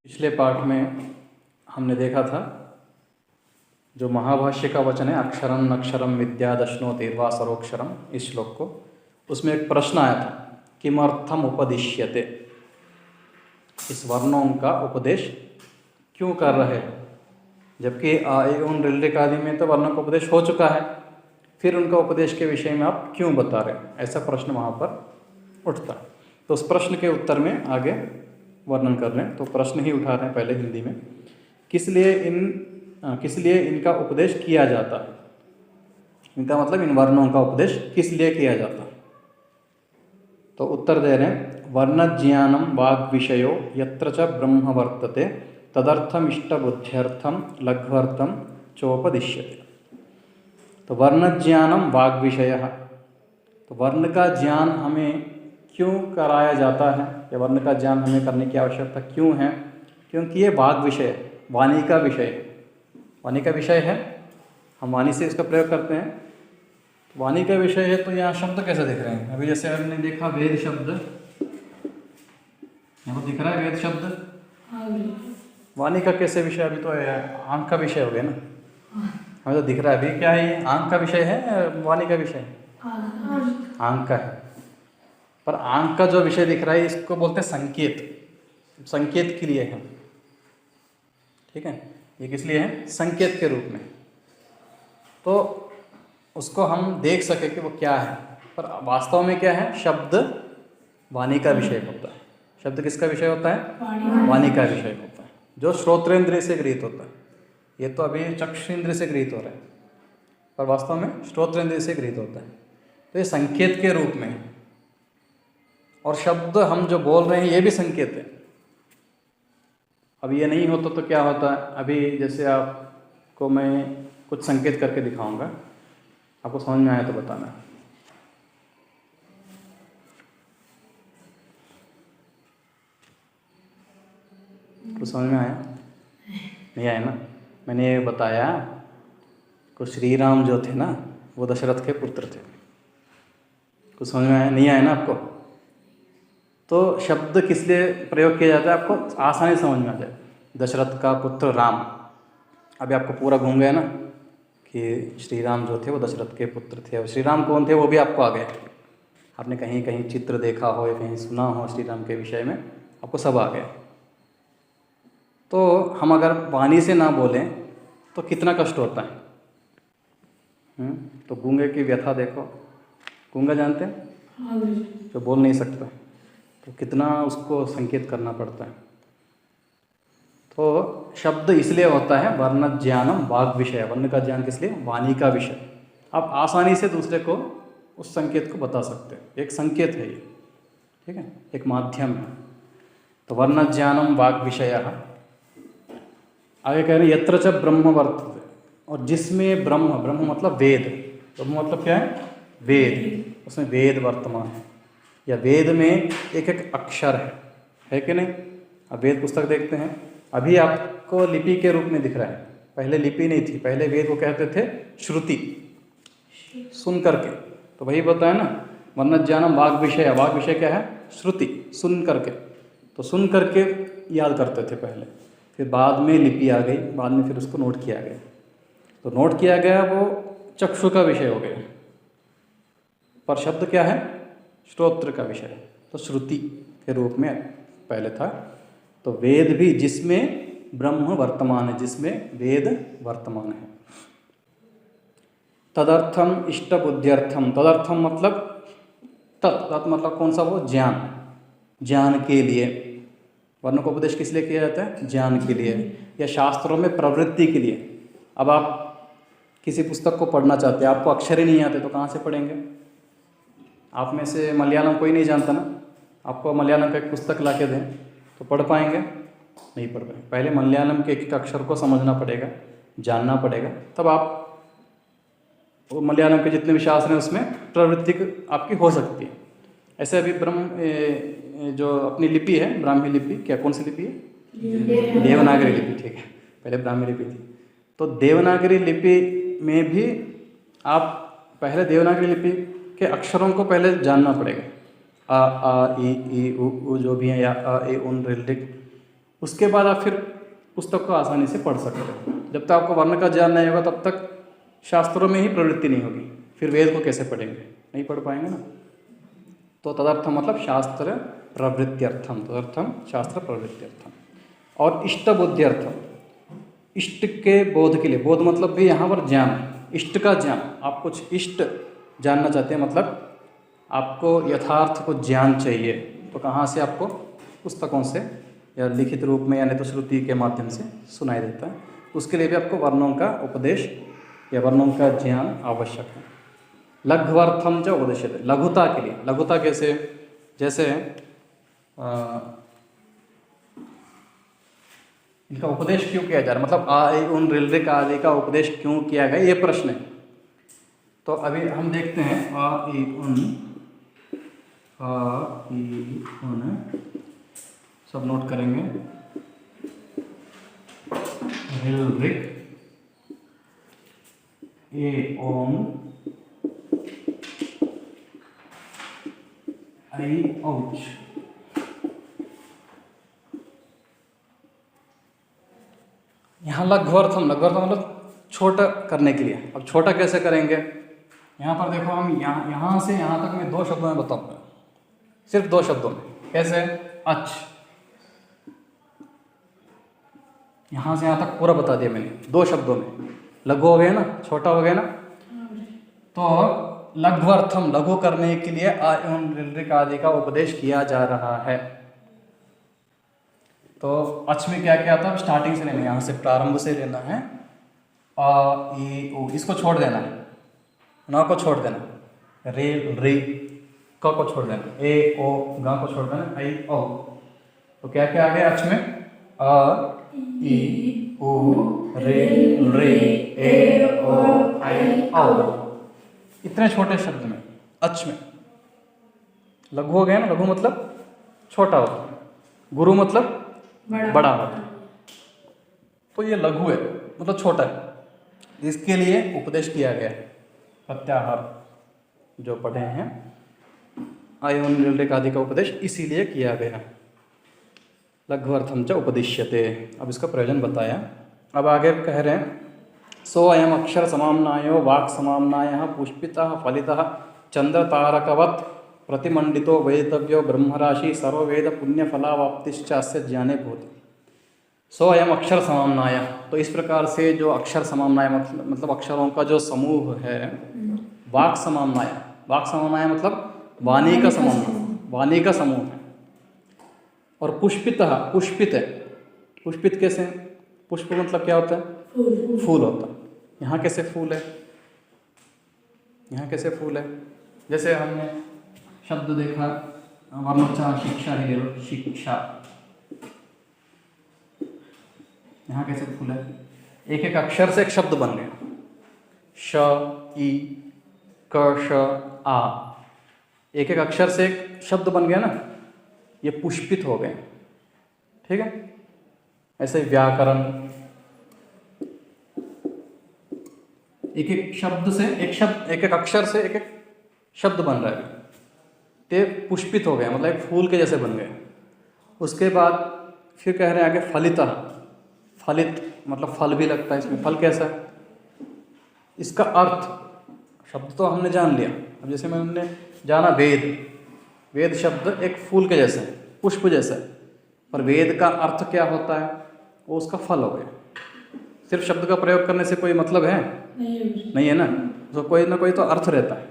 पिछले पाठ में हमने देखा था जो महाभाष्य का वचन है अक्षरम नक्षरम विद्यादश्नोतिर्वा सरोक्षरम, इस श्लोक को, उसमें एक प्रश्न आया था किमर्थम उपदिश्यते, इस वर्णों का उपदेश क्यों कर रहे हैं, जबकि उन रिल्लिक आदि में तो वर्णों का उपदेश हो चुका है, फिर उनका उपदेश के विषय में आप क्यों बता रहे हैं, ऐसा प्रश्न वहाँ पर उठता है। तो उस प्रश्न के उत्तर में आगे वर्णन कर रहे हैं। तो प्रश्न ही उठा रहे हैं पहले हिंदी में, किस लिए इनका उपदेश किया जाता है, इनका मतलब इन वर्णों का उपदेश किस लिए किया जाता है। तो उत्तर दे रहे हैं वर्ण ज्ञानम वाग विषयो यत्र च ब्रह्म वर्तते तदर्थम इष्ट बुद्ध्यर्थम लघ्वर्थम चोपदिश्यते। तो वर्ण ज्ञानम वाग विषय, तो वर्ण का ज्ञान हमें क्यों कराया जाता है, या वर्ण का ज्ञान हमें करने की आवश्यकता क्यों है, क्योंकि ये वाग विषय है, वाणी का विषय है, वाणी का विषय है, हम वाणी से इसका प्रयोग करते हैं। तो वाणी का विषय है, तो यहाँ शब्द कैसे दिख रहे हैं, अभी जैसे हमने देखा वेद शब्द, यहाँ पर दिख रहा है वेद शब्द, वाणी का कैसे विषय, अभी तो आंख का विषय हो गया ना, हमें तो दिख रहा है। अभी क्या है, ये आंख का विषय है, वाणी का विषय है, आंख का है, पर आंख का जो विषय दिख रहा है इसको बोलते हैं संकेत, संकेत के लिए है, ठीक है, ये किस लिए है, संकेत के रूप में, तो उसको हम देख सके कि वो क्या है। पर वास्तव में क्या है, शब्द वाणी का विषय होता है। शब्द किसका विषय होता है, वाणी का विषय होता है, जो श्रोत्रेंद्रिय से गृहीत होता है। ये तो अभी चक्षुरेंद्रिय से गृहीत हो रहा है, पर वास्तव में श्रोत्रेंद्रिय से गृहीत होता है। तो ये संकेत के रूप में है, और शब्द हम जो बोल रहे हैं ये भी संकेत है। अब ये नहीं होता तो क्या होता है, अभी जैसे आपको मैं कुछ संकेत करके दिखाऊंगा, आपको समझ में आया तो बताना। कुछ समझ में आया, नहीं आया ना। मैंने ये बताया को श्री राम जो थे ना वो दशरथ के पुत्र थे, कुछ समझ में आया, नहीं आया ना आपको। तो शब्द किस लिए प्रयोग किया जाता है, आपको आसानी समझ में आ जाए। दशरथ का पुत्र राम, अभी आपको पूरा घूम गया ना कि श्री राम जो थे वो दशरथ के पुत्र थे, और श्री राम कौन थे वो भी आपको आ गया। आपने कहीं कहीं चित्र देखा हो या कहीं सुना हो श्री राम के विषय में, आपको सब आ गया। तो हम अगर वाणी से ना बोलें तो कितना कष्ट होता है। तो गूंगे की व्यथा देखो, गूंगा जानते हैं, जो बोल नहीं सकता, तो कितना उसको संकेत करना पड़ता है। तो शब्द इसलिए होता है वर्ण ज्ञानम वाग विषय, वर्ण का ज्ञान किस लिए, वाणी का विषय। आप आसानी से दूसरे को उस संकेत को बता सकते हैं, एक संकेत है ये, ठीक है, एक माध्यम है। तो वर्ण ज्ञानम वाग विषय, आगे कह रहे हैं यत्र च ब्रह्म वर्तते, और जिसमें ब्रह्म, ब्रह्म मतलब वेद, ब्रह्म मतलब क्या है, वेद, उसमें वेद वर्तमान है, या वेद में एक एक अक्षर है कि नहीं। अब वेद पुस्तक देखते हैं, अभी आपको लिपि के रूप में दिख रहा है, पहले लिपि नहीं थी, पहले वेद को कहते थे श्रुति, सुन करके। तो वही बताया ना वर्ण ज्ञानम वाग विषय, वाग विषय क्या है, श्रुति, सुन करके। तो सुन करके याद करते थे पहले, फिर बाद में लिपि आ गई, बाद में फिर उसको नोट किया गया। तो नोट किया गया वो चक्षु का विषय हो गया, पर शब्द क्या है, श्रोत्र का विषय, तो श्रुति के रूप में पहले था। तो वेद भी जिसमें ब्रह्म वर्तमान है, जिसमें वेद वर्तमान है। तदर्थम इष्ट बुद्ध्यर्थम, तदर्थम मतलब तत् मतलब कौन सा, वो ज्ञान, ज्ञान के लिए। वर्ण को उपदेश किस लिए किया जाता है, ज्ञान के लिए, या शास्त्रों में प्रवृत्ति के लिए। अब आप किसी पुस्तक को पढ़ना चाहते हैं, आपको अक्षर ही नहीं आते तो कहाँ से पढ़ेंगे? आप में से मलयालम कोई नहीं जानता ना, आपको मलयालम का एक पुस्तक ला के दें तो पढ़ पाएंगे? नहीं पढ़ पाएंगे। पहले मलयालम के एक एक अक्षर को समझना पड़ेगा, जानना पड़ेगा, तब आप वो मलयालम के जितने भी शास्त्र हैं उसमें प्रवृत्ति आपकी हो सकती है। ऐसे अभी जो अपनी लिपि है, ब्राह्मी लिपि, क्या कौन सी लिपि है? देवनागरी लिपि, ठीक है, पहले ब्राह्मी लिपि थी। तो देवनागरी लिपि में भी आप पहले देवनागरी लिपि के अक्षरों को पहले जानना पड़ेगा, आ ई उ जो भी हैं, या अ ए उन रिल्डिक। उसके बाद आप फिर पुस्तक को आसानी से पढ़ सकते हो। जब तक आपको वर्ण का ज्ञान नहीं होगा तब तक शास्त्रों में ही प्रवृत्ति नहीं होगी, फिर वेद को कैसे पढ़ेंगे? नहीं पढ़ पाएंगे ना। तो तदर्थम मतलब शास्त्र प्रवृत्त्यर्थम, तदर्थम शास्त्र प्रवृत्त्यर्थम। और इष्ट बुद्ध्यर्थम, इष्ट के बोध के लिए, बोध मतलब भी यहाँ पर ज्ञान, इष्ट का ज्ञान। आप कुछ इष्ट जानना चाहते हैं, मतलब आपको यथार्थ को ज्ञान चाहिए, तो कहाँ से? आपको पुस्तकों से या लिखित रूप में या नहीं तो श्रुति के माध्यम से सुनाई देता है। उसके लिए भी आपको वर्णों का उपदेश या वर्णों का ज्ञान आवश्यक है। लघ्वर्थम च उपदिश्यते, लघुता के लिए। लघुता कैसे? जैसे इनका उपदेश क्यों किया जा रहा है, मतलब आ ए उन रिल्रिक आदि का उपदेश क्यों किया गया, ये प्रश्न है। तो अभी हम देखते हैं आ ई उन, सब नोट करेंगे। रिल्रिक, ए ओम, आई औच। यहाँ लघ्वर्थम, लघ्वर्थम मतलब छोटा करने के लिए। अब छोटा कैसे करेंगे? यहाँ पर देखो, हम यहाँ से यहाँ तक मैं 2 शब्दों में बताऊंगा, सिर्फ 2 शब्दों में। कैसे? अच्छ, यहाँ से यहाँ तक पूरा बता दिया मैंने 2 शब्दों में। लघु हो गया ना, छोटा हो गया ना। तो लघ्वर्थम, लघु करने के लिए आ एवं रिल्रिक आदि का उपदेश किया जा रहा है। तो अच्छ में क्या क्या था? स्टार्टिंग से लेना, यहाँ से प्रारंभ से लेना है। आ ई उ, इसको छोड़ देना है, ना को छोड़ देना, रे रे क को छोड़ देना, ए ओ गा को छोड़ देना, आई ओ। तो क्या क्या आ गया अच्छ में? आ ई उ रे रे ए ओ आई औ। इतने छोटे शब्द में अच्छ में लघु हो गया ना। लघु मतलब छोटा होता है, गुरु मतलब बड़ा होता है। तो ये लघु है, मतलब छोटा है, इसके लिए उपदेश किया गया है। प्रत्याहार जो पढ़े हैं, आयुन रिल्रिक आदि का उपदेश इसीलिए किया गया। लघ्वर्थम च उपदिश्यते। अब इसका प्रयोजन बताया। अब आगे कह रहे हैं, सो अयम अक्षर समाम्नायो वाक् समाम्नायः पुष्पितः फलितः चंद्र तारकवत् प्रतिमंडितो वेदितव्यो ब्रह्मराशि सर्ववेद पुण्य फलावाप्तिश्चास्य ज्ञाने भूति। सो अयम अक्षर समाम्नाय, तो इस प्रकार से जो अक्षर समाम्नाय मतलब अक्षरों का जो समूह है, वाक् समाम्नाय, वाक् समाम्नाय मतलब वाणी का समूह, वाणी का समूह है। और पुष्पितः, पुष्पित है। पुष्पित कैसे? पुष्प मतलब क्या होता है? फूल होता है। यहाँ कैसे फूल है? यहाँ कैसे फूल है? जैसे हमने शब्द देखा, वर्णोच्चार शिक्षा ही ले लो, शिक्षा। यहाँ कैसे फूल है? एक एक अक्षर से एक शब्द बन गया, श ई क श आ, एक एक अक्षर से एक शब्द बन गया ना, ये पुष्पित हो गए। ठीक है? ऐसे व्याकरण, एक एक शब्द से एक शब्द, एक एक अक्षर से एक एक शब्द बन रहा है, ते पुष्पित हो गए, मतलब एक फूल के जैसे बन गए। उसके बाद फिर कह रहे हैं आगे फलिता, फलित मतलब फल भी लगता है इसमें। फल कैसा है? इसका अर्थ, शब्द तो हमने जान लिया। अब जैसे मैंने जाना वेद, वेद शब्द एक फूल के जैसे है, पुष्प जैसा है, पर वेद का अर्थ क्या होता है? वो उसका फल हो गया। सिर्फ शब्द का प्रयोग करने से कोई मतलब है? नहीं है ना। तो कोई ना कोई तो अर्थ रहता है,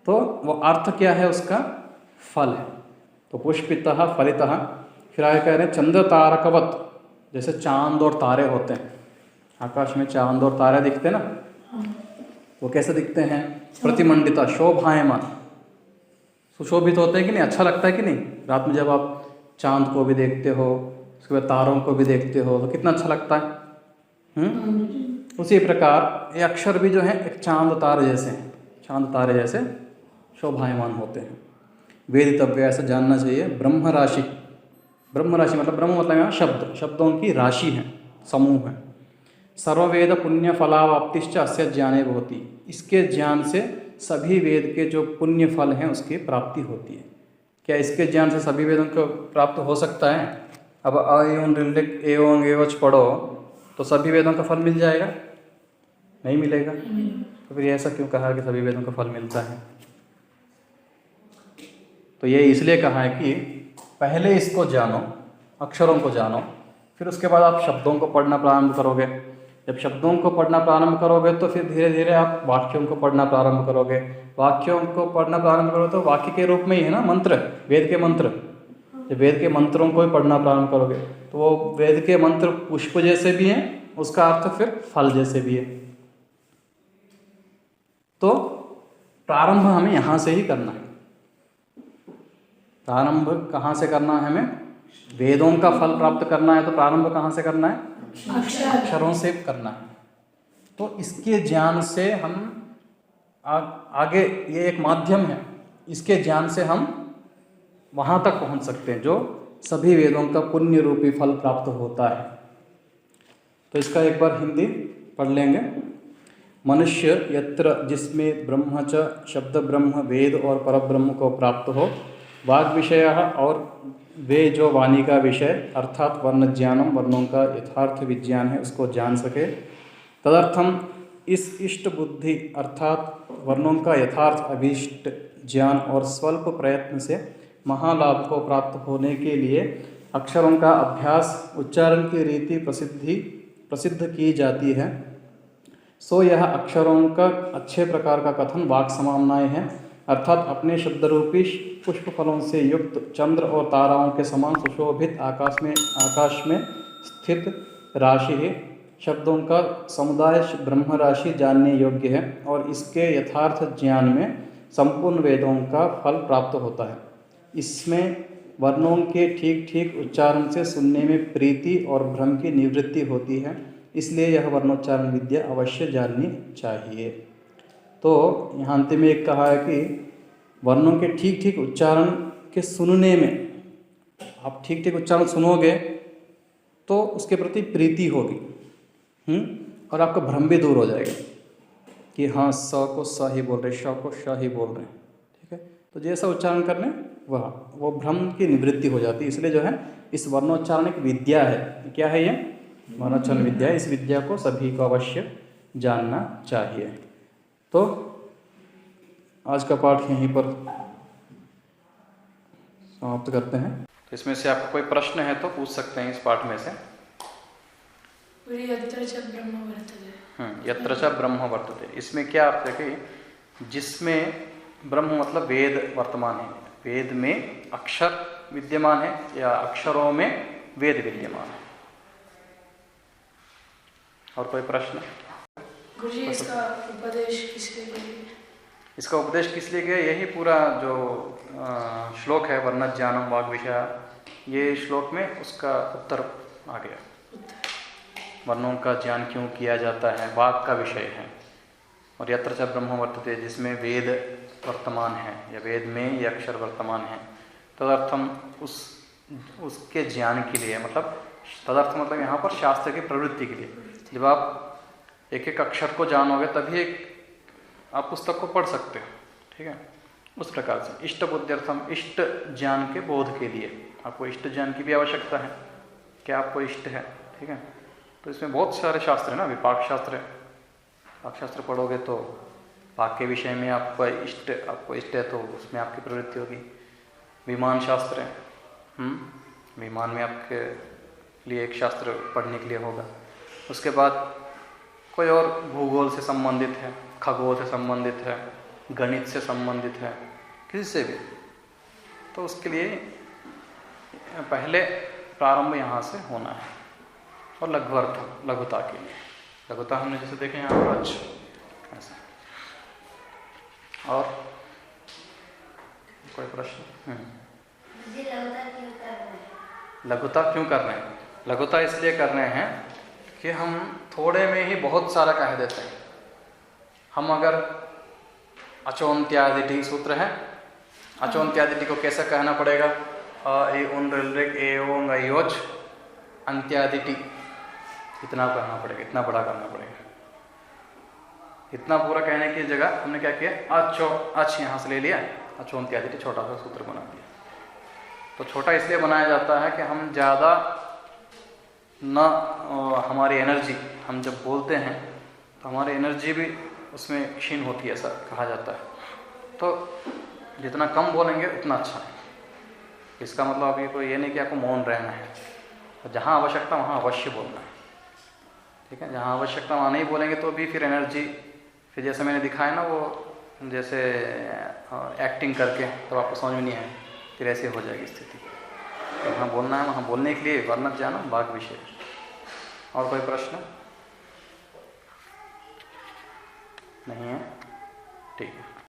तो वो अर्थ क्या है? उसका फल है। तो पुष्पितः फलितः। फिर आगे कह रहे हैं चंद्र तारकवत, जैसे चांद और तारे होते हैं, आकाश में चांद और तारे दिखते हैं ना, वो कैसे दिखते हैं? प्रतिमंडिता, शोभायमान, सुशोभित होते हैं कि नहीं? अच्छा लगता है कि नहीं? रात में जब आप चांद को भी देखते हो, उसके बाद तारों को भी देखते हो, तो कितना अच्छा लगता है। उसी प्रकार ये अक्षर भी जो है एक चांद तारे जैसे हैं, चांद तारे जैसे शोभायमान होते हैं। वेदितव्य, ऐसा जानना चाहिए। ब्रह्म राशि, ब्रह्म राशि मतलब ब्रह्म मतलब यहाँ शब्द, शब्दों की राशि है, समूह है। सर्ववेद पुण्य फलावाप्तिश्च अस्य ज्ञाने भवति, इसके ज्ञान से सभी वेद के जो पुण्य फल हैं उसकी प्राप्ति होती है। क्या इसके ज्ञान से सभी वेदों को प्राप्त हो सकता है? अब अ एवं ऋलिक एवं एवच पढ़ो तो सभी वेदों का फल मिल जाएगा? नहीं मिलेगा। तो फिर ऐसा क्यों कहा कि सभी वेदों का फल मिलता है? तो ये इसलिए कहा है कि पहले इसको जानो, अक्षरों को जानो, फिर उसके बाद आप शब्दों को पढ़ना प्रारंभ करोगे। जब शब्दों को पढ़ना प्रारंभ करोगे तो फिर धीरे धीरे आप वाक्यों को पढ़ना प्रारंभ करोगे। वाक्यों को पढ़ना प्रारंभ करोगे तो वाक्य के रूप में ही है ना मंत्र, वेद के मंत्र। जब वेद के मंत्रों को ही पढ़ना प्रारंभ करोगे तो वो वेद के मंत्र पुष्प जैसे भी हैं, उसका अर्थ फिर फल जैसे भी है। तो प्रारंभ हमें यहाँ से ही करना है। प्रारंभ कहाँ से करना है? हमें वेदों का फल प्राप्त करना है, तो प्रारंभ कहाँ से करना है? अक्षरों से करना है। तो इसके ज्ञान से हम आगे, ये एक माध्यम है, इसके ज्ञान से हम वहाँ तक पहुँच सकते हैं जो सभी वेदों का पुण्य रूपी फल प्राप्त होता है। तो इसका एक बार हिंदी पढ़ लेंगे। मनुष्य यत्र, जिसमें ब्रह्म च शब्द ब्रह्म वेद और परब्रह्म को प्राप्त हो, वाग विषय और वे जो वाणी का विषय अर्थात वर्ण ज्ञानम, वर्णों का यथार्थ विज्ञान है, उसको जान सके। तदर्थम इस इष्ट बुद्धि अर्थात वर्णों का यथार्थ अभीष्ट ज्ञान और स्वल्प प्रयत्न से महालाभ को प्राप्त होने के लिए अक्षरों का अभ्यास, उच्चारण की रीति प्रसिद्ध की जाती है। सो यह अक्षरों का अच्छे प्रकार का कथन वाक समामनाएँ हैं, अर्थात अपने शब्दरूपी पुष्प फलों से युक्त चंद्र और ताराओं के समान सुशोभित आकाश में स्थित राशि है। शब्दों का समुदाय ब्रह्म राशि जानने योग्य है और इसके यथार्थ ज्ञान में संपूर्ण वेदों का फल प्राप्त होता है। इसमें वर्णों के ठीक ठीक उच्चारण से सुनने में प्रीति और भ्रम की निवृत्ति होती है, इसलिए यह वर्णोच्चारण विद्या अवश्य जाननी चाहिए। तो यहाँ अंतिम में एक कहा है कि वर्णों के ठीक ठीक उच्चारण के सुनने में, आप ठीक ठीक उच्चारण सुनोगे तो उसके प्रति प्रीति होगी, और आपका भ्रम भी दूर हो जाएगा कि हाँ स को स ही बोल रहे, श को श ही बोल रहे हैं। ठीक है, तो जैसा उच्चारण करने वो भ्रम की निवृत्ति हो जाती है। इसलिए जो है इस वर्णोच्चारण एक विद्या है। क्या है ये? वर्णोच्चारण विद्या है। इस विद्या को सभी को अवश्य जानना चाहिए। तो आज का पाठ यहीं पर समाप्त करते हैं। तो इसमें से आपको कोई प्रश्न है तो पूछ सकते हैं इस पाठ में से। यत्र च ब्रह्म वर्तते। यत्र च ब्रह्म वर्तते, इसमें क्या अर्थ है कि जिसमें ब्रह्म मतलब वेद वर्तमान है, वेद में अक्षर विद्यमान है या अक्षरों में वेद विद्यमान है। और कोई प्रश्न? गुरुजी, इसका उपदेश किस लिए किया? इसका उपदेश किस लिए किया? यही पूरा जो श्लोक है वर्ण ज्ञानम वाग विषय, ये श्लोक में उसका उत्तर आ गया। वर्णों का ज्ञान क्यों किया जाता है, वाग का विषय है। और यत्र च ब्रह्म वर्तते, जिसमें वेद वर्तमान है या वेद में ये अक्षर वर्तमान है। तदर्थम उसके ज्ञान के लिए, मतलब तदर्थ मतलब यहाँ पर शास्त्र की प्रवृत्ति के लिए। जब आप एक एक अक्षर को जानोगे तभी आप पुस्तक को पढ़ सकते हो। ठीक है, उस प्रकार से इष्ट बुद्ध्यर्थम, इष्ट ज्ञान के बोध के लिए आपको इष्ट ज्ञान की भी आवश्यकता है। क्या आपको इष्ट है? ठीक है, तो इसमें बहुत सारे शास्त्र है ना। विपाक शास्त्र है, पाक शास्त्र पढ़ोगे तो पाक के विषय में आपको इष्ट है तो उसमें आपकी प्रवृत्ति होगी। विमान शास्त्र है, विमान में आपके लिए एक शास्त्र पढ़ने के लिए होगा। उसके बाद कोई और भूगोल से संबंधित है, खगोल से संबंधित है, गणित से संबंधित है, किसी से भी, तो उसके लिए पहले प्रारंभ यहाँ से होना है। और लघुता के लिए, लघुता हमने जैसे देखे यहाँ पर ऐसा और कोई प्रश्न? लघुता क्यों कर रहे हैं? लघुता इसलिए कर रहे हैं कि हम थोड़े में ही बहुत सारा कह देते हैं। हम अगर अचोन्त्यादिटी सूत्र है, अचोन्त्यादिटी को कैसे कहना पड़ेगा? ए उन ऋ ए ओंग अयोच अंत्यादिटी, इतना कहना पड़ेगा, इतना बड़ा करना पड़ेगा। इतना पूरा कहने की जगह हमने क्या किया? अचो, अच यहाँ से ले लिया, अचोन्त्यादिटी छोटा सा सूत्र बना दिया। तो छोटा इसलिए बनाया जाता है कि हम ज़्यादा न हमारी एनर्जी, हम जब बोलते हैं तो हमारी एनर्जी भी उसमें क्षीण होती है, ऐसा कहा जाता है। तो जितना कम बोलेंगे उतना अच्छा है। इसका मतलब अभी कोई ये नहीं कि आपको मौन रहना है, तो जहाँ आवश्यकता वहाँ अवश्य बोलना है, ठीक है। जहाँ आवश्यकता वहाँ नहीं बोलेंगे तो भी फिर एनर्जी, फिर जैसे मैंने दिखाया ना वो, जैसे एक्टिंग करके तो आपको समझ में नहीं आए, फिर ऐसे हो जाएगी स्थिति। तो वहाँ बोलना है, वहाँ बोलने के लिए वर्णन जाना बाग विषय। और कोई प्रश्न नहीं है? ठीक है।